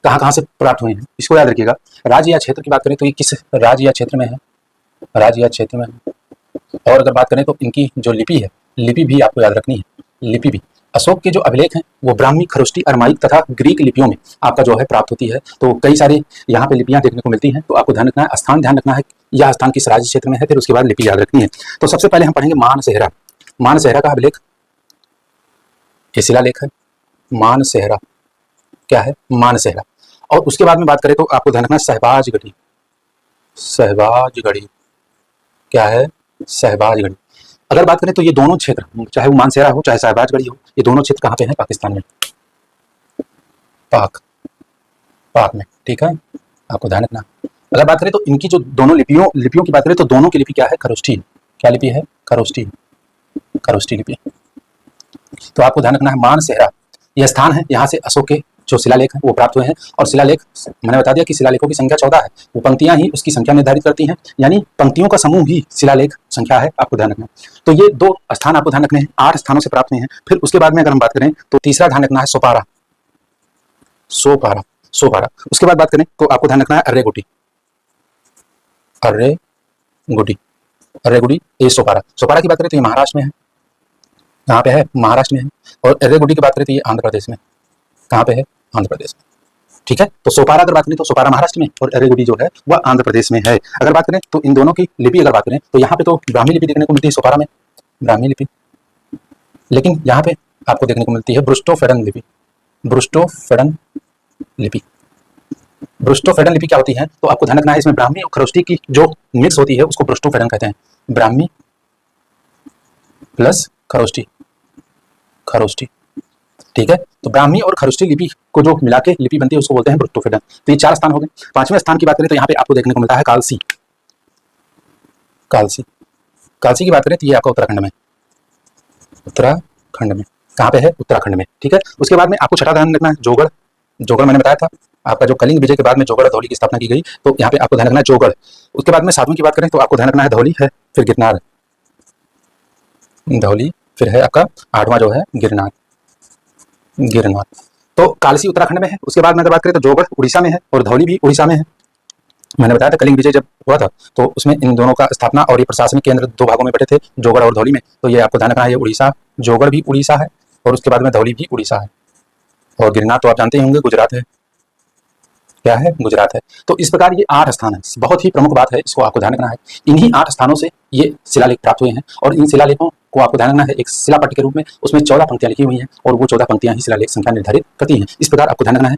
कहाँ कहाँ से प्राप्त हुए हैं, इसको याद रखिएगा। राज्य या क्षेत्र की बात करें तो ये किस राज्य या क्षेत्र में है, राज्य या क्षेत्र में है। और अगर बात करें तो इनकी जो लिपि है, लिपि भी आपको याद रखनी है, लिपि भी। अशोक के जो अभिलेख हैं वो ब्राह्मी, खरोष्टी, अरमाइक तथा ग्रीक लिपियों में आपका जो है प्राप्त होती है। तो कई सारी यहाँ पे लिपियां देखने को मिलती हैं। तो आपको ध्यान रखना है, स्थान ध्यान रखना है, यह स्थान किस राज्य क्षेत्र में है, फिर उसके बाद लिपि याद रखनी है। तो सबसे पहले हम पढ़ेंगे मानसेहरा। मानसेहरा का अभिलेख, ये शिलालेख है। मानसेहरा क्या है, मानसेहरा। और उसके बाद में बात करें तो आपको ध्यान रखना है सहबाजगढ़ी। सहबाजगढ़ी क्या है, सहबाजगढ़ी। अगर बात करें तो ये दोनों क्षेत्र, चाहे वो मानसेहरा हो चाहे सहबाजगढ़ी हो, ये दोनों क्षेत्र कहाँ पे हैं, पाकिस्तान में, पाक में, ठीक है, आपको ध्यान रखना। अगर बात करें तो इनकी जो दोनों लिपियों की बात करें तो दोनों की लिपि क्या है, खरोष्टी। क्या लिपि है, खरोष्टी, खरोष्टी लिपि। तो आपको ध्यान रखना है मानसेहरा यह स्थान है, यहाँ से अशोक के जो शिलालेख हैं वो प्राप्त हुए हैं। और शिलालेख मैंने बता दिया कि शिलालेखों की संख्या 14 है, वो पंक्तियां ही उसकी संख्या निर्धारित करती हैं, यानी पंक्तियों का समूह ही शिलालेख संख्या है, आपको ध्यान रखना। तो ये 2 स्थान आपको ध्यान रखने हैं, 8 स्थानों से प्राप्त हुए हैं। फिर उसके बाद में अगर हम बात करें तो तीसरा ध्यान रखना है सोपारा। सोपारा, सोपारा। उसके बाद बात करें तो आपको ध्यान रखना है अर्रेगुडी। अर्रेगुडी, अर्रेगुडी, ये सोपारा। सोपारा की बात करें तो ये महाराष्ट्र में है, कहाँ पे है, महाराष्ट्र में है। और अर्रेगुडी की बात करें तो ये आंध्र प्रदेश में, कहाँ पे है, आंध्र प्रदेश में, ठीक है। तो सोपारा अगर बात करें तो सोपारा महाराष्ट्र में और अर्रेगुडी जो है वह आंध्र प्रदेश में है। अगर बात करें तो इन दोनों की लिपि अगर बात करें तो यहाँ पे तो ब्राह्मी लिपि देखने को मिलती है सोपारा में, ब्राह्मी लिपि, लेकिन यहाँ पे आपको देखने को मिलती है ब्रुस्टोफेडन लिपि। ब्रुस्टोफेडन लिपि, ब्रुस्टोफेडन लिपि क्या होती है, तो आपको ध्यान रखना है, इसमें ब्राह्मी और खरोष्टी की जो मिक्स होती है उसको ब्रुस्टोफेडन कहते हैं। ब्राह्मी प्लस खरोष्टी, खरोष्टी, ठीक है। तो ब्राह्मी और खरोष्टी लिपि को जो मिला के लिपि बनती है उसको बोलते हैं ब्रुस्टोफेडन। तो ये 4 स्थान हो गए। 5वें स्थान की बात करें तो यहाँ पे आपको देखने को मिलता है कालसी। कालसी, कालसी की बात करें तो ये आपका उत्तराखंड में, उत्तराखंड में, कहाँ पे है, उत्तराखंड में, ठीक है। उसके बाद में आपको छठा ध्यान रखना है जोगढ़। जोगढ़ मैंने बताया था आपका, जो कलिंग विजय के बाद में जोगढ़ और धौली की स्थापना की गई, तो यहाँ पे आपको ध्यान रखना है जोगढ़। उसके बाद में 7वीं की बात करें तो आपको ध्यान रखना है धौली है, फिर गिरनार, धौली, फिर है आपका 8वां जो है गिरनार, गिरनार। तो कालसी उत्तराखंड में है। उसके बाद में अगर बात करें तो जोगढ़ उड़ीसा में है और धौली भी उड़ीसा में है। मैंने बताया था कलिंग विजय जब हुआ था तो उसमें इन दोनों का स्थापना और ये प्रशासनिक केंद्र 2 भागों में बटे थे, जोगढ़ और धौली में। तो ये आपको ध्यान रखना है, ये उड़ीसा, जोगढ़ भी उड़ीसा है और उसके बाद में धौली भी उड़ीसा है। और गिरनार तो आप जानते ही होंगे गुजरात है, क्या है, गुजरात है। तो इस प्रकार ये 8 स्थान है। बहुत ही प्रमुख बात है, इसको आपको ध्यान रखना है। इन्हीं 8 स्थानों से ये शिलालेख प्राप्त हुए हैं और इन शिलालेखों को आपको ध्यान रखना है एक शिलापट्ट के रूप में, उसमें 14 पंक्तियां लिखी हुई हैं और वो 14 पंक्तियां ही शिलालेख संख्या निर्धारित करती हैं। इस प्रकार आपको ध्यान रखना है।